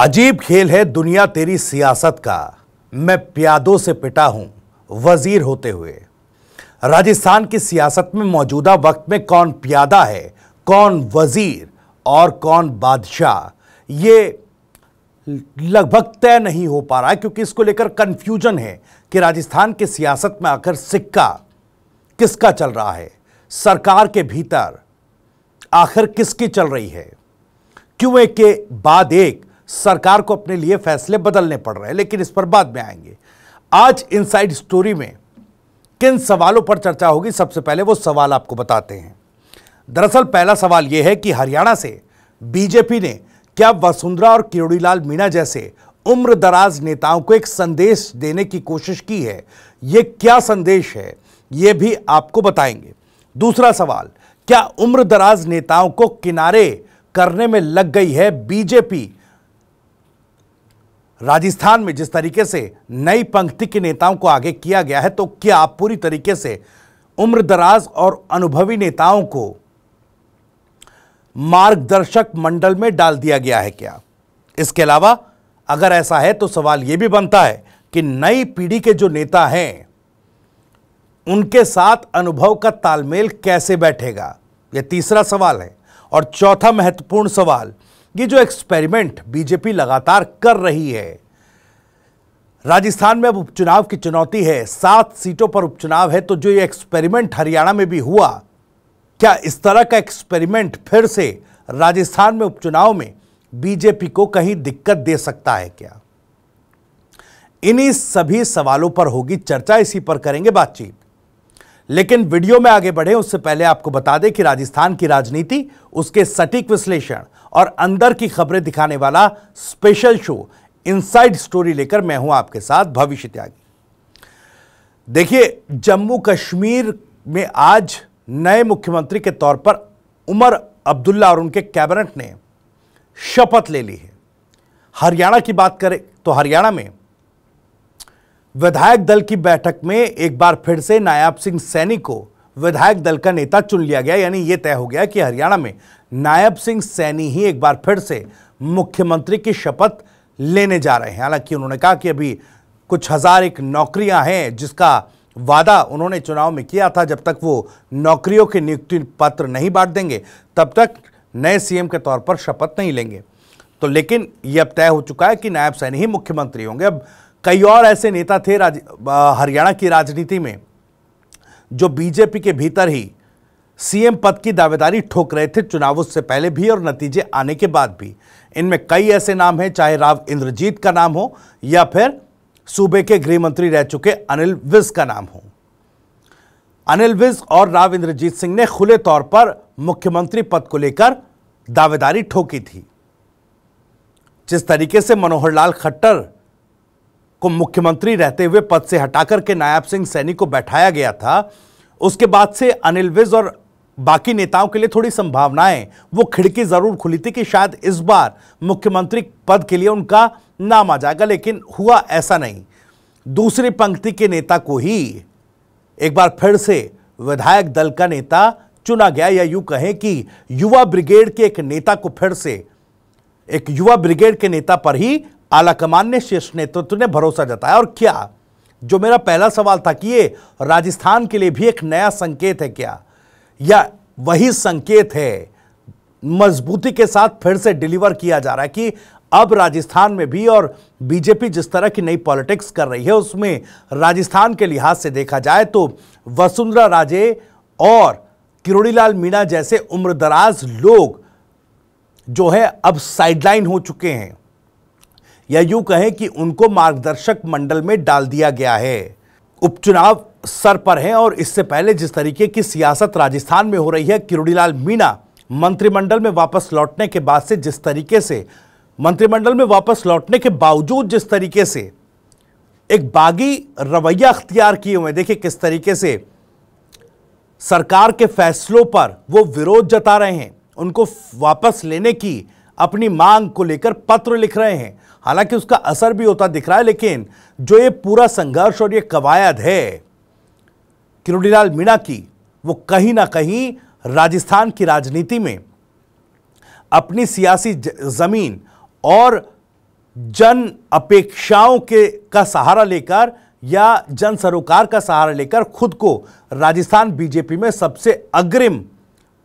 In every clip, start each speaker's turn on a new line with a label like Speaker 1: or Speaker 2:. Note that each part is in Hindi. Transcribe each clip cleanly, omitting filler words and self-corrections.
Speaker 1: अजीब खेल है दुनिया तेरी सियासत का, मैं प्यादों से पिटा हूं वजीर होते हुए। राजस्थान की सियासत में मौजूदा वक्त में कौन प्यादा है, कौन वजीर और कौन बादशाह, ये लगभग तय नहीं हो पा रहा है, क्योंकि इसको लेकर कंफ्यूजन है कि राजस्थान की सियासत में आखिर सिक्का किसका चल रहा है, सरकार के भीतर आखिर किसकी चल रही है, क्यों एक के बाद एक सरकार को अपने लिए फैसले बदलने पड़ रहे हैं। लेकिन इस पर बाद में आएंगे। आज इनसाइड स्टोरी में किन सवालों पर चर्चा होगी, सबसे पहले वो सवाल आपको बताते हैं। दरअसल पहला सवाल यह है कि हरियाणा से बीजेपी ने क्या वसुंधरा और किरोड़ीलाल मीणा जैसे उम्र दराज नेताओं को एक संदेश देने की कोशिश की है? यह क्या संदेश है, यह भी आपको बताएंगे। दूसरा सवाल, क्या उम्र दराज नेताओं को किनारे करने में लग गई है बीजेपी? राजस्थान में जिस तरीके से नई पंक्ति के नेताओं को आगे किया गया है, तो क्या पूरी तरीके से उम्र दराज और अनुभवी नेताओं को मार्गदर्शक मंडल में डाल दिया गया है क्या? इसके अलावा अगर ऐसा है तो सवाल यह भी बनता है कि नई पीढ़ी के जो नेता हैं उनके साथ अनुभव का तालमेल कैसे बैठेगा, यह तीसरा सवाल है। और चौथा महत्वपूर्ण सवाल, ये जो एक्सपेरिमेंट बीजेपी लगातार कर रही है, राजस्थान में अब उपचुनाव की चुनौती है, 7 सीटों पर उपचुनाव है, तो जो ये एक्सपेरिमेंट हरियाणा में भी हुआ, क्या इस तरह का एक्सपेरिमेंट फिर से राजस्थान में उपचुनाव में बीजेपी को कहीं दिक्कत दे सकता है क्या? इन्हीं सभी सवालों पर होगी चर्चा, इसी पर करेंगे बातचीत। लेकिन वीडियो में आगे बढ़े उससे पहले आपको बता दें कि राजस्थान की राजनीति, उसके सटीक विश्लेषण और अंदर की खबरें दिखाने वाला स्पेशल शो इनसाइड स्टोरी लेकर मैं हूं आपके साथ भविष्य त्यागी। देखिए, जम्मू कश्मीर में आज नए मुख्यमंत्री के तौर पर उमर अब्दुल्ला और उनके कैबिनेट ने शपथ ले ली है। हरियाणा की बात करें तो हरियाणा में विधायक दल की बैठक में एक बार फिर से नायब सिंह सैनी को विधायक दल का नेता चुन लिया गया। यानी यह तय हो गया कि हरियाणा में नायब सिंह सैनी ही एक बार फिर से मुख्यमंत्री की शपथ लेने जा रहे हैं। हालांकि उन्होंने कहा कि अभी कुछ हजार एक नौकरियां हैं जिसका वादा उन्होंने चुनाव में किया था, जब तक वो नौकरियों के नियुक्ति पत्र नहीं बांट देंगे तब तक नए सीएम के तौर पर शपथ नहीं लेंगे। तो लेकिन यह अब तय हो चुका है कि नायब सैनी ही मुख्यमंत्री होंगे। अब कई और ऐसे नेता थे हरियाणा की राजनीति में जो बीजेपी के भीतर ही सीएम पद की दावेदारी ठोक रहे थे, चुनावों से पहले भी और नतीजे आने के बाद भी। इनमें कई ऐसे नाम हैं, चाहे राव इंद्रजीत का नाम हो या फिर सूबे के गृह मंत्री रह चुके अनिल विज का नाम हो। अनिल विज और राव इंद्रजीत सिंह ने खुले तौर पर मुख्यमंत्री पद को लेकर दावेदारी ठोकी थी। जिस तरीके से मनोहर लाल खट्टर को मुख्यमंत्री रहते हुए पद से हटाकर के नायब सिंह सैनी को बैठाया गया था, उसके बाद से अनिल विज और बाकी नेताओं के लिए थोड़ी संभावनाएं, वो खिड़की जरूर खुली थी कि शायद इस बार मुख्यमंत्री पद के लिए उनका नाम आ जाएगा, लेकिन हुआ ऐसा नहीं। दूसरी पंक्ति के नेता को ही एक बार फिर से विधायक दल का नेता चुना गया, या यूं कहें कि युवा ब्रिगेड के एक नेता को फिर से, एक युवा ब्रिगेड के नेता पर ही आलाकमान ने, शीर्ष नेतृत्व ने भरोसा जताया। और क्या, जो मेरा पहला सवाल था कि ये राजस्थान के लिए भी एक नया संकेत है क्या, या वही संकेत है मजबूती के साथ फिर से डिलीवर किया जा रहा है कि अब राजस्थान में भी, और बीजेपी जिस तरह की नई पॉलिटिक्स कर रही है उसमें राजस्थान के लिहाज से देखा जाए तो वसुंधरा राजे और किरोड़ीलाल मीणा जैसे उम्रदराज लोग जो है अब साइडलाइन हो चुके हैं, या यूं कहें कि उनको मार्गदर्शक मंडल में डाल दिया गया है। उपचुनाव सर पर है और इससे पहले जिस तरीके की सियासत राजस्थान में हो रही है, किरोड़ीलाल मीणा मंत्रिमंडल में वापस लौटने के बाद से जिस तरीके से, मंत्रिमंडल में वापस लौटने के बावजूद जिस तरीके से एक बागी रवैया अख्तियार किए हुए, देखिए किस तरीके से सरकार के फैसलों पर वो विरोध जता रहे हैं, उनको वापस लेने की अपनी मांग को लेकर पत्र लिख रहे हैं। हालांकि उसका असर भी होता दिख रहा है, लेकिन जो ये पूरा संघर्ष और ये कवायद है किरोड़ीलाल मीणा की, वो कहीं ना कहीं राजस्थान की राजनीति में अपनी सियासी जमीन और जन अपेक्षाओं के का सहारा लेकर या जन सरोकार का सहारा लेकर खुद को राजस्थान बीजेपी में सबसे अग्रिम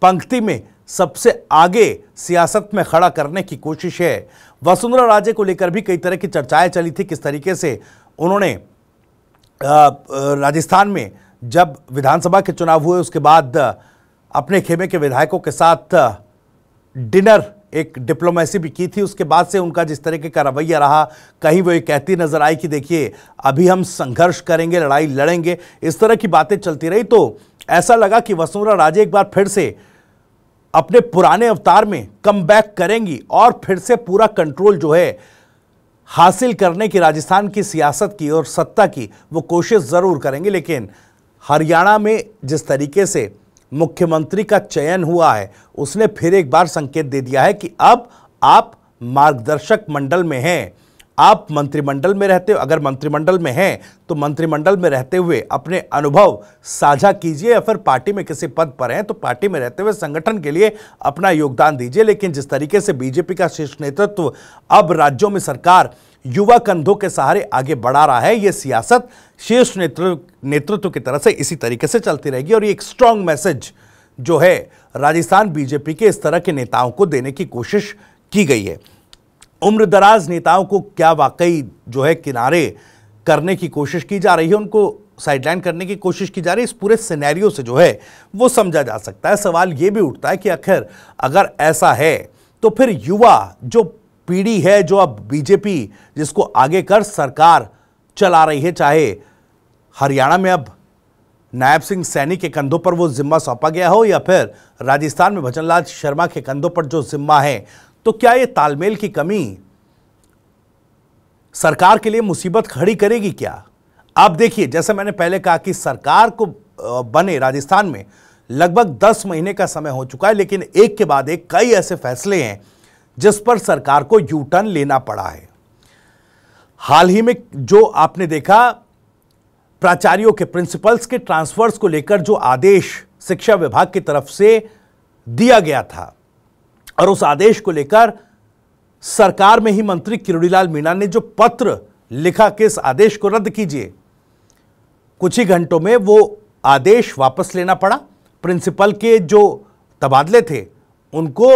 Speaker 1: पंक्ति में, सबसे आगे सियासत में खड़ा करने की कोशिश है। वसुंधरा राजे को लेकर भी कई तरह की चर्चाएं चली थी, किस तरीके से उन्होंने राजस्थान में जब विधानसभा के चुनाव हुए उसके बाद अपने खेमे के विधायकों के साथ डिनर, एक डिप्लोमेसी भी की थी। उसके बाद से उनका जिस तरीके का रवैया रहा, कहीं वो ये कहती नजर आई कि देखिए अभी हम संघर्ष करेंगे, लड़ाई लड़ेंगे, इस तरह की बातें चलती रही। तो ऐसा लगा कि वसुंधरा राजे एक बार फिर से अपने पुराने अवतार में कमबैक करेंगी और फिर से पूरा कंट्रोल जो है हासिल करने की, राजस्थान की सियासत की और सत्ता की वो कोशिश जरूर करेंगे। लेकिन हरियाणा में जिस तरीके से मुख्यमंत्री का चयन हुआ है, उसने फिर एक बार संकेत दे दिया है कि अब आप मार्गदर्शक मंडल में हैं, आप मंत्रिमंडल में रहते हो, अगर मंत्रिमंडल में हैं तो मंत्रिमंडल में रहते हुए अपने अनुभव साझा कीजिए, या फिर पार्टी में किसी पद पर हैं तो पार्टी में रहते हुए संगठन के लिए अपना योगदान दीजिए। लेकिन जिस तरीके से बीजेपी का शीर्ष नेतृत्व अब राज्यों में सरकार युवा कंधों के सहारे आगे बढ़ा रहा है, यह सियासत शीर्ष नेतृत्व की तरफ से इसी तरीके से चलती रहेगी। और ये एक स्ट्रांग मैसेज जो है राजस्थान बीजेपी के इस तरह के नेताओं को देने की कोशिश की गई है। उम्रदराज नेताओं को क्या वाकई जो है किनारे करने की कोशिश की जा रही है, उनको साइडलाइन करने की कोशिश की जा रही है, इस पूरे सिनेरियो से जो है वो समझा जा सकता है। सवाल ये भी उठता है कि आखिर अगर ऐसा है तो फिर युवा जो पीढ़ी है, जो अब बीजेपी जिसको आगे कर सरकार चला रही है, चाहे हरियाणा में अब नायब सिंह सैनी के कंधों पर वो जिम्मा सौंपा गया हो या फिर राजस्थान में भजनलाल शर्मा के कंधों पर जो जिम्मा है, तो क्या ये तालमेल की कमी सरकार के लिए मुसीबत खड़ी करेगी क्या? आप देखिए, जैसे मैंने पहले कहा कि सरकार को बने राजस्थान में लगभग 10 महीने का समय हो चुका है, लेकिन एक के बाद एक कई ऐसे फैसले हैं जिस पर सरकार को यू टर्न लेना पड़ा है। हाल ही में जो आपने देखा, प्राचार्यों के, प्रिंसिपल्स के ट्रांसफर्स को लेकर जो आदेश शिक्षा विभाग की तरफ से दिया गया था, और उस आदेश को लेकर सरकार में ही मंत्री किरोड़ीलाल मीणा ने जो पत्र लिखा कि इस आदेश को रद्द कीजिए, कुछ ही घंटों में वो आदेश वापस लेना पड़ा। प्रिंसिपल के जो तबादले थे उनको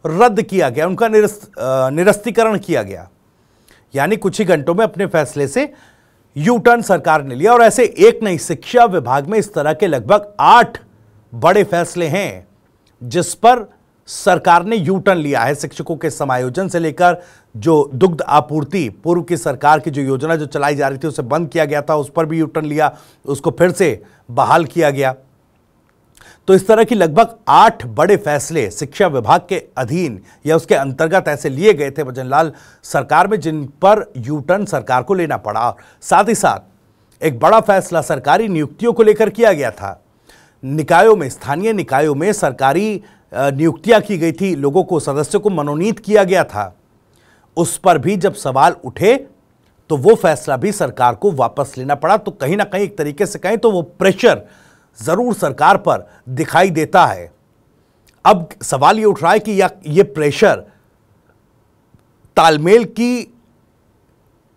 Speaker 1: रद्द किया गया, उनका निरस्तीकरण किया गया, यानी कुछ ही घंटों में अपने फैसले से यू टर्न सरकार ने लिया। और ऐसे एक नहीं, शिक्षा विभाग में इस तरह के लगभग 8 बड़े फैसले हैं जिस पर सरकार ने यू टर्न लिया है। शिक्षकों के समायोजन से लेकर जो दुग्ध आपूर्ति, पूर्व की सरकार की जो योजना जो चलाई जा रही थी उसे बंद किया गया था, उस पर भी यू टर्न लिया, उसको फिर से बहाल किया गया। तो इस तरह की लगभग 8 बड़े फैसले शिक्षा विभाग के अधीन या उसके अंतर्गत ऐसे लिए गए थे भजनलाल सरकार में, जिन पर यू टर्न सरकार को लेना पड़ा। साथ ही साथ एक बड़ा फैसला सरकारी नियुक्तियों को लेकर किया गया था। निकायों में, स्थानीय निकायों में सरकारी नियुक्तियां की गई थी, लोगों को, सदस्यों को मनोनीत किया गया था। उस पर भी जब सवाल उठे तो वो फैसला भी सरकार को वापस लेना पड़ा। तो कहीं ना कहीं एक तरीके से कहें तो वो प्रेशर जरूर सरकार पर दिखाई देता है। अब सवाल ये उठ रहा है कि ये प्रेशर, तालमेल की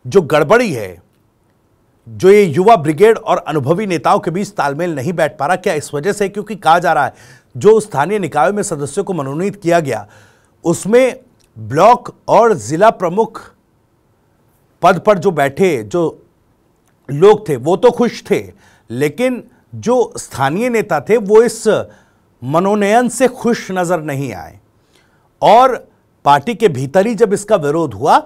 Speaker 1: जो गड़बड़ी है, जो ये युवा ब्रिगेड और अनुभवी नेताओं के बीच तालमेल नहीं बैठ पा रहा, क्या इस वजह से? क्योंकि कहा जा रहा है जो स्थानीय निकायों में सदस्यों को मनोनीत किया गया उसमें ब्लॉक और जिला प्रमुख पद पर जो बैठे जो लोग थे वो तो खुश थे, लेकिन जो स्थानीय नेता थे वो इस मनोनयन से खुश नजर नहीं आए। और पार्टी के भीतर ही जब इसका विरोध हुआ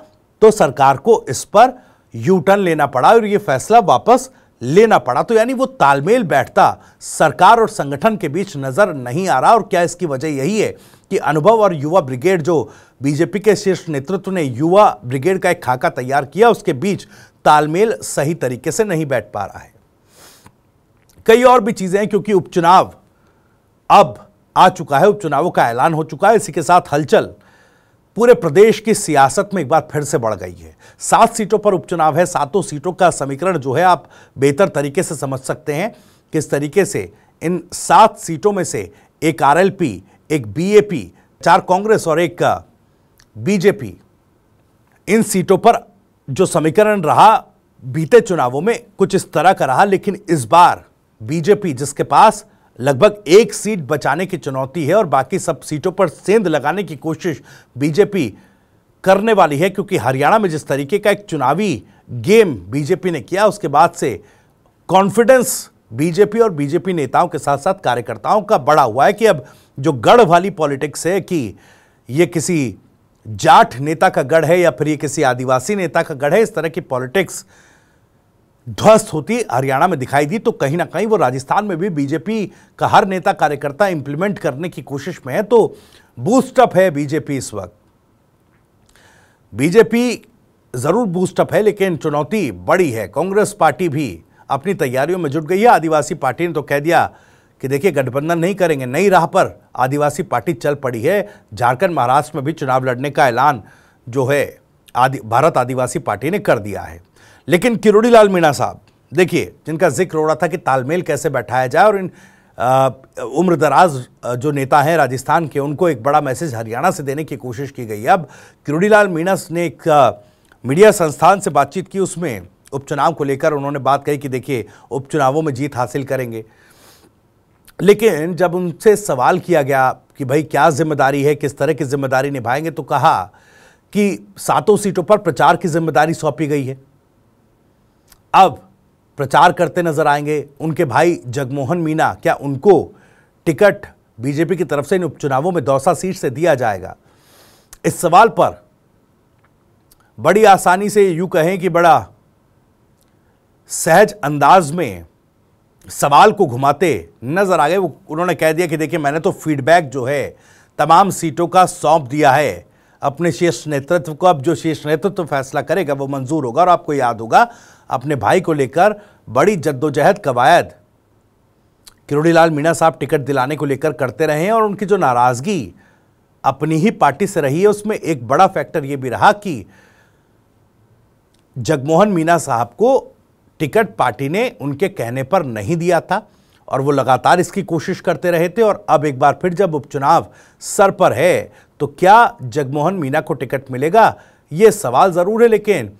Speaker 1: तो सरकार को इस पर यू टर्न लेना पड़ा और यह फैसला वापस लेना पड़ा। तो यानी वो तालमेल बैठता सरकार और संगठन के बीच नजर नहीं आ रहा। और क्या इसकी वजह यही है कि अनुभव और युवा ब्रिगेड, जो बीजेपी के शीर्ष नेतृत्व ने युवा ब्रिगेड का एक खाका तैयार किया, उसके बीच तालमेल सही तरीके से नहीं बैठ पा रहा है। कई और भी चीजें हैं, क्योंकि उपचुनाव अब आ चुका है, उपचुनावों का ऐलान हो चुका है। इसी के साथ हलचल पूरे प्रदेश की सियासत में एक बार फिर से बढ़ गई है। 7 सीटों पर उपचुनाव है। 7 सीटों का समीकरण जो है आप बेहतर तरीके से समझ सकते हैं किस तरीके से इन 7 सीटों में से एक आरएलपी, एक बीएपी, 4 कांग्रेस और एक बीजेपी, इन सीटों पर जो समीकरण रहा बीते चुनावों में कुछ इस तरह का रहा, लेकिन इस बार बीजेपी, जिसके पास लगभग एक सीट बचाने की चुनौती है और बाकी सब सीटों पर सेंध लगाने की कोशिश बीजेपी करने वाली है, क्योंकि हरियाणा में जिस तरीके का एक चुनावी गेम बीजेपी ने किया, उसके बाद से कॉन्फिडेंस बीजेपी और बीजेपी नेताओं के साथ साथ कार्यकर्ताओं का बढ़ा हुआ है कि अब जो गढ़ वाली पॉलिटिक्स है कि ये किसी जाट नेता का गढ़ है या फिर ये किसी आदिवासी नेता का गढ़ है, इस तरह की पॉलिटिक्स ध्वस्त होती हरियाणा में दिखाई दी, तो कहीं ना कहीं वो राजस्थान में भी बीजेपी का हर नेता कार्यकर्ता इंप्लीमेंट करने की कोशिश में है। तो बूस्टअप है बीजेपी इस वक्त। बीजेपी जरूर बूस्टअप है, लेकिन चुनौती बड़ी है। कांग्रेस पार्टी भी अपनी तैयारियों में जुट गई है। आदिवासी पार्टी ने तो कह दिया कि देखिए गठबंधन नहीं करेंगे, नई राह पर आदिवासी पार्टी चल पड़ी है। झारखंड, महाराष्ट्र में भी चुनाव लड़ने का ऐलान जो है भारत आदिवासी पार्टी ने कर दिया है। लेकिन किरोड़ी लाल मीणा साहब, देखिए, जिनका जिक्र हो रहा था कि तालमेल कैसे बैठाया जाए, और इन उम्रदराज जो नेता हैं राजस्थान के, उनको एक बड़ा मैसेज हरियाणा से देने की कोशिश की गई है। अब किरोड़ी लाल मीणा ने एक मीडिया संस्थान से बातचीत की, उसमें उपचुनाव को लेकर उन्होंने बात कही कि देखिए उपचुनावों में जीत हासिल करेंगे। लेकिन जब उनसे सवाल किया गया कि भाई क्या जिम्मेदारी है, किस तरह की जिम्मेदारी निभाएंगे, तो कहा कि 7 सीटों पर प्रचार की जिम्मेदारी सौंपी गई है। अब प्रचार करते नजर आएंगे। उनके भाई जगमोहन मीणा, क्या उनको टिकट बीजेपी की तरफ से इन उपचुनावों में दौसा सीट से दिया जाएगा? इस सवाल पर बड़ी आसानी से यूं कहें कि बड़ा सहज अंदाज में सवाल को घुमाते नजर आ गए। उन्होंने कह दिया कि देखिए मैंने तो फीडबैक जो है तमाम सीटों का सौंप दिया है अपने शीर्ष नेतृत्व को। अब जो शीर्ष नेतृत्व फैसला करेगा वो मंजूर होगा। और आपको याद होगा अपने भाई को लेकर बड़ी जद्दोजहद कवायद किरोड़ी लाल मीणा साहब टिकट दिलाने को लेकर करते रहे हैं, और उनकी जो नाराजगी अपनी ही पार्टी से रही है, उसमें एक बड़ा फैक्टर यह भी रहा कि जगमोहन मीणा साहब को टिकट पार्टी ने उनके कहने पर नहीं दिया था और वो लगातार इसकी कोशिश करते रहे थे। और अब एक बार फिर जब उपचुनाव सर पर है तो क्या जगमोहन मीणा को टिकट मिलेगा, ये सवाल जरूर है। लेकिन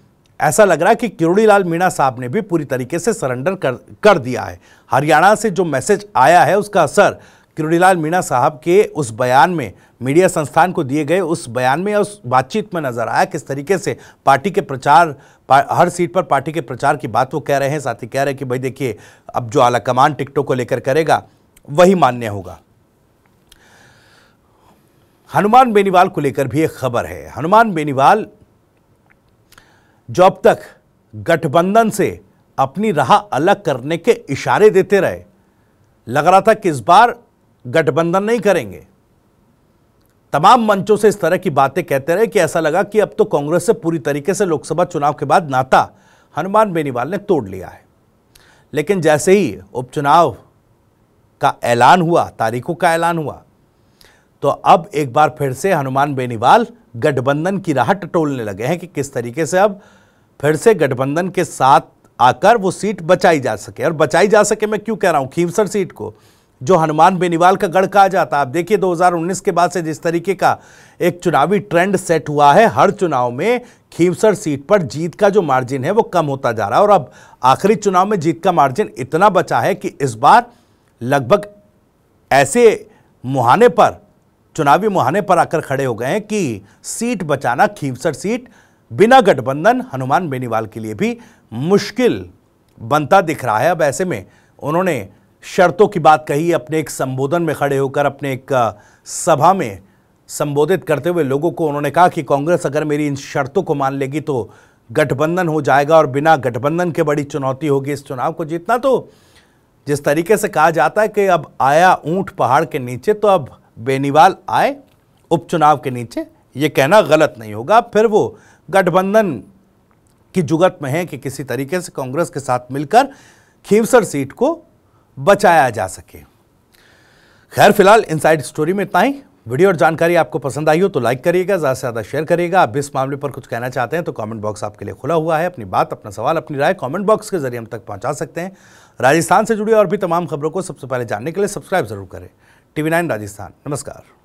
Speaker 1: ऐसा लग रहा है कि किरोड़ी लाल मीणा साहब ने भी पूरी तरीके से सरेंडर कर दिया है। हरियाणा से जो मैसेज आया है उसका असर किरोड़ी लाल मीणा साहब के उस बयान में, मीडिया संस्थान को दिए गए उस बयान में, उस बातचीत में नजर आया। किस तरीके से पार्टी के प्रचार, हर सीट पर पार्टी के प्रचार की बात वो कह रहे हैं। साथ ही कह रहे हैं कि भाई देखिए अब जो आलाकमान टिकटों को लेकर करेगा वही मान्य होगा। हनुमान बेनीवाल को लेकर भी एक खबर है। हनुमान बेनीवाल जो अब तक गठबंधन से अपनी राह अलग करने के इशारे देते रहे, लग रहा था कि इस बार गठबंधन नहीं करेंगे। तमाम मंचों से इस तरह की बातें कहते रहे कि ऐसा लगा कि अब तो कांग्रेस से पूरी तरीके से लोकसभा चुनाव के बाद नाता हनुमान बेनीवाल ने तोड़ लिया है। लेकिन जैसे ही उपचुनाव का ऐलान हुआ, तारीखों का ऐलान हुआ, तो अब एक बार फिर से हनुमान बेनीवाल गठबंधन की राह टटोलने लगे हैं कि किस तरीके से अब फिर से गठबंधन के साथ आकर वो सीट बचाई जा सके। और बचाई जा सके मैं क्यों कह रहा हूं, खींवसर सीट को जो हनुमान बेनीवाल का गढ़ कहा जाता है। आप देखिए 2019 के बाद से जिस तरीके का एक चुनावी ट्रेंड सेट हुआ है, हर चुनाव में खींवसर सीट पर जीत का जो मार्जिन है वो कम होता जा रहा है। और अब आखिरी चुनाव में जीत का मार्जिन इतना बचा है कि इस बार लगभग ऐसे मुहाने पर, चुनावी मुहाने पर आकर खड़े हो गए हैं कि सीट बचाना, खींवसर सीट बिना गठबंधन हनुमान बेनीवाल के लिए भी मुश्किल बनता दिख रहा है। अब ऐसे में उन्होंने शर्तों की बात कही अपने एक संबोधन में खड़े होकर, अपने एक सभा में संबोधित करते हुए लोगों को उन्होंने कहा कि कांग्रेस अगर मेरी इन शर्तों को मान लेगी तो गठबंधन हो जाएगा और बिना गठबंधन के बड़ी चुनौती होगी इस चुनाव को जीतना। तो जिस तरीके से कहा जाता है कि अब आया ऊंट पहाड़ के नीचे, तो अब बेनीवाल आए उपचुनाव के नीचे, ये कहना गलत नहीं होगा। फिर वो गठबंधन की जुगत में है कि किसी तरीके से कांग्रेस के साथ मिलकर खींवसर सीट को बचाया जा सके। खैर फिलहाल इनसाइड स्टोरी में इतना ही। वीडियो और जानकारी आपको पसंद आई हो तो लाइक करिएगा, ज़्यादा से ज़्यादा शेयर करिएगा। आप इस मामले पर कुछ कहना चाहते हैं तो कमेंट बॉक्स आपके लिए खुला हुआ है। अपनी बात, अपना सवाल, अपनी राय कमेंट बॉक्स के जरिए हम तक पहुंचा सकते हैं। राजस्थान से जुड़ी और भी तमाम खबरों को सबसे पहले जानने के लिए सब्सक्राइब जरूर करें। TV9 राजस्थान। नमस्कार।